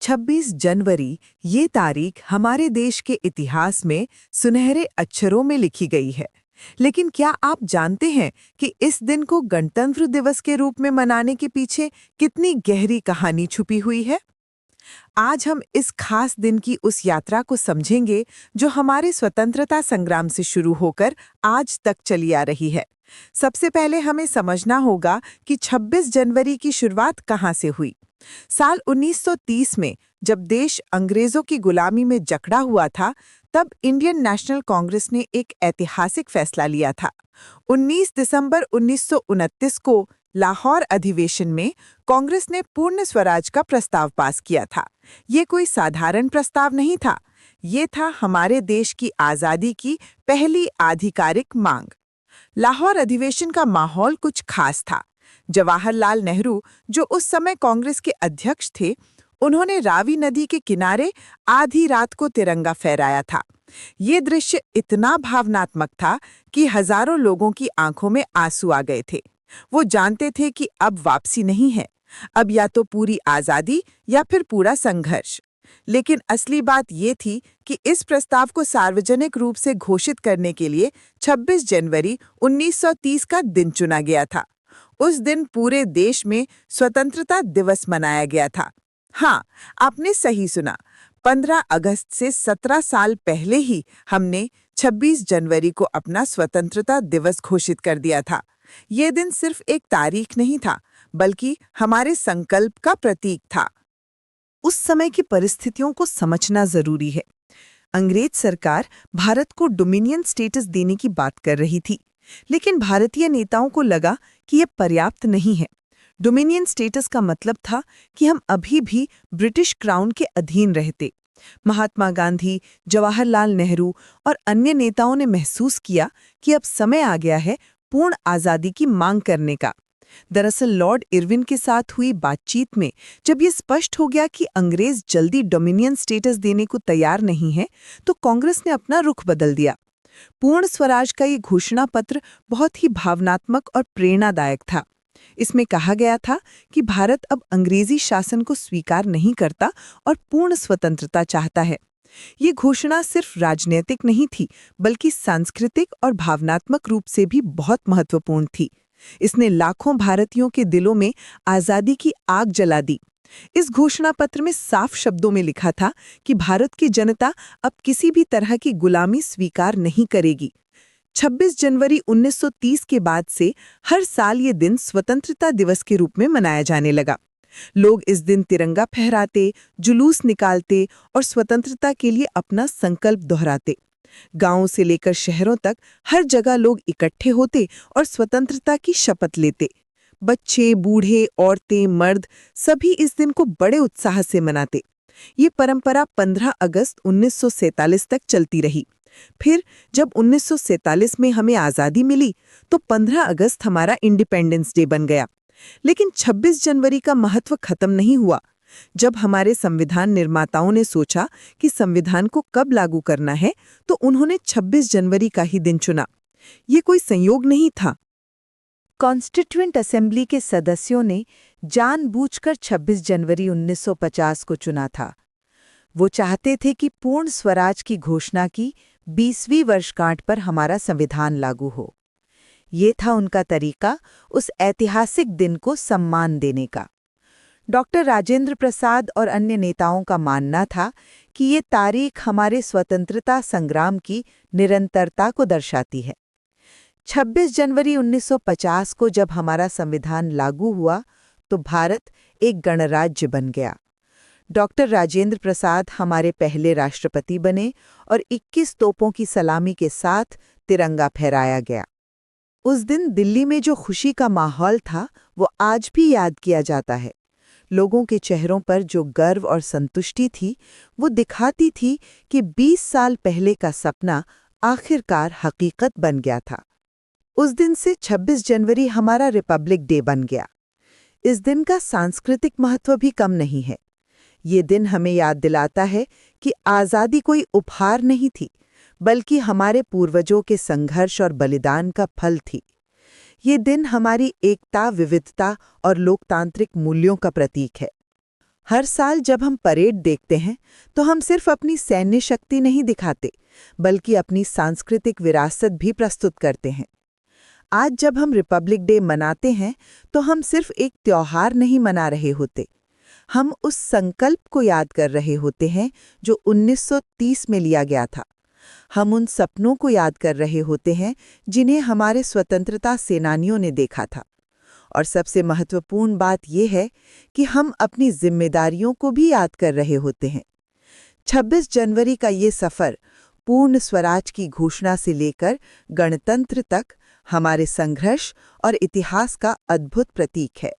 26 जनवरी ये तारीख हमारे देश के इतिहास में सुनहरे अक्षरों में लिखी गई है। लेकिन क्या आप जानते हैं कि इस दिन को गणतंत्र दिवस के रूप में मनाने के पीछे कितनी गहरी कहानी छुपी हुई है? आज हम इस खास दिन की उस यात्रा को समझेंगे जो हमारे स्वतंत्रता संग्राम से शुरू होकर आज तक चली आ रही है। सबसे पहले हमें समझना होगा कि 26 जनवरी की शुरुआत कहाँ से हुई। साल 1930 में जब देश अंग्रेजों की गुलामी में जकड़ा हुआ था, तब इंडियन नेशनल कांग्रेस ने एक ऐतिहासिक फैसला लिया था। 19 दिसंबर 1929 को लाहौर अधिवेशन में कांग्रेस ने पूर्ण स्वराज का प्रस्ताव पास किया था। ये कोई साधारण प्रस्ताव नहीं था, ये था हमारे देश की आज़ादी की पहली आधिकारिक मांग। लाहौर अधिवेशन का माहौल कुछ खास था। जवाहरलाल नेहरू, जो उस समय कांग्रेस के अध्यक्ष थे, उन्होंने रावी नदी के किनारे आधी रात को तिरंगा फहराया था। ये दृश्य इतना भावनात्मक था कि हजारों लोगों की आंखों में आंसू आ गए थे। वो जानते थे कि अब वापसी नहीं है, अब या तो पूरी आज़ादी या फिर पूरा संघर्ष। लेकिन असली बात ये थी कि इस प्रस्ताव को सार्वजनिक रूप से घोषित करने के लिए 26 जनवरी 1930 का दिन चुना गया था। उस दिन पूरे देश में स्वतंत्रता दिवस मनाया गया था। हाँ, आपने सही सुना। 15 अगस्त से 17 साल पहले ही हमने 26 जनवरी को अपना स्वतंत्रता दिवस घोषित कर दिया था। ये दिन सिर्फ एक तारीख नहीं था, बल्कि हमारे संकल्प का प्रतीक था। उस समय की परिस्थितियों को समझना जरूरी है। अंग्रेज सरकार भारत को डोमिनियन स्टेटस देने की बात कर रही थी, लेकिन भारतीय नेताओं को लगा कि यह पर्याप्त नहीं है। डोमिनियन स्टेटस का मतलब था कि हम अभी भी ब्रिटिश क्राउन के अधीन रहते। महात्मा गांधी, जवाहरलाल नेहरू और अन्य नेताओं ने महसूस किया कि अब समय आ गया है पूर्ण आज़ादी की मांग करने का। दरअसल लॉर्ड इरविन के साथ हुई बातचीत में जब ये स्पष्ट हो गया कि अंग्रेज जल्दी डोमिनियन स्टेटस देने को तैयार नहीं है, तो कांग्रेस ने अपना रुख बदल दिया। पूर्ण स्वराज का ये घोषणा पत्र बहुत ही भावनात्मक और प्रेरणादायक था। इसमें कहा गया था कि भारत अब अंग्रेजी शासन को स्वीकार नहीं करता और पूर्ण स्वतंत्रता चाहता है। ये घोषणा सिर्फ राजनीतिक नहीं थी, बल्कि सांस्कृतिक और भावनात्मक रूप से भी बहुत महत्वपूर्ण थी। इसने लाखों भारतीयों के दिलों में आज़ादी की आग जला दी। इस घोषणा पत्र में साफ शब्दों में लिखा था कि भारत की जनता अब किसी भी तरह की गुलामी स्वीकार नहीं करेगी। 26 जनवरी 1930 के बाद से हर साल ये दिन स्वतंत्रता दिवस के रूप में मनाया जाने लगा। लोग इस दिन तिरंगा फहराते, जुलूस निकालते और स्वतंत्रता के लिए अपना संकल्प दोहराते। गांवों से लेकर शहरों तक हर जगह लोग इकट्ठे होते और स्वतंत्रता की शपथ लेते। बच्चे, बूढ़े, औरतें, मर्द सभी इस दिन को बड़े उत्साह से मनाते। ये परंपरा 15 अगस्त 1947 तक चलती रही। फिर जब 1947 में हमें आज़ादी मिली, तो 15 अगस्त हमारा इंडिपेंडेंस डे बन गया। लेकिन 26 जनवरी का महत्व खत्म नहीं हुआ। जब हमारे संविधान निर्माताओं ने सोचा कि संविधान को कब लागू करना है, तो उन्होंने 26 जनवरी का ही दिन चुना। ये कोई संयोग नहीं था। कॉन्स्टिट्यूएंट असेंबली के सदस्यों ने जानबूझकर 26 जनवरी 1950 को चुना था। वो चाहते थे कि पूर्ण स्वराज की घोषणा की 20वीं वर्षगांठ पर हमारा संविधान लागू हो। ये था उनका तरीका उस ऐतिहासिक दिन को सम्मान देने का। डॉक्टर राजेंद्र प्रसाद और अन्य नेताओं का मानना था कि ये तारीख हमारे स्वतंत्रता संग्राम की निरंतरता को दर्शाती है। 26 जनवरी 1950 को जब हमारा संविधान लागू हुआ, तो भारत एक गणराज्य बन गया। डॉक्टर राजेंद्र प्रसाद हमारे पहले राष्ट्रपति बने और 21 तोपों की सलामी के साथ तिरंगा फहराया गया। उस दिन दिल्ली में जो खुशी का माहौल था, वो आज भी याद किया जाता है। लोगों के चेहरों पर जो गर्व और संतुष्टि थी, वो दिखाती थी कि 20 साल पहले का सपना आखिरकार हकीकत बन गया था। उस दिन से 26 जनवरी हमारा रिपब्लिक डे बन गया। इस दिन का सांस्कृतिक महत्व भी कम नहीं है। ये दिन हमें याद दिलाता है कि आज़ादी कोई उपहार नहीं थी, बल्कि हमारे पूर्वजों के संघर्ष और बलिदान का फल थी। ये दिन हमारी एकता, विविधता और लोकतांत्रिक मूल्यों का प्रतीक है। हर साल जब हम परेड देखते हैं तो हम सिर्फ अपनी सैन्य शक्ति नहीं दिखाते, बल्कि अपनी सांस्कृतिक विरासत भी प्रस्तुत करते हैं। आज जब हम रिपब्लिक डे मनाते हैं तो हम सिर्फ एक त्योहार नहीं मना रहे होते, हम उस संकल्प को याद कर रहे होते हैं जो 1930 में लिया गया था। हम उन सपनों को याद कर रहे होते हैं जिन्हें हमारे स्वतंत्रता सेनानियों ने देखा था। और सबसे महत्वपूर्ण बात यह है कि हम अपनी जिम्मेदारियों को भी याद कर रहे होते हैं। 26 जनवरी का ये सफ़र पूर्ण स्वराज की घोषणा से लेकर गणतंत्र तक हमारे संघर्ष और इतिहास का अद्भुत प्रतीक है।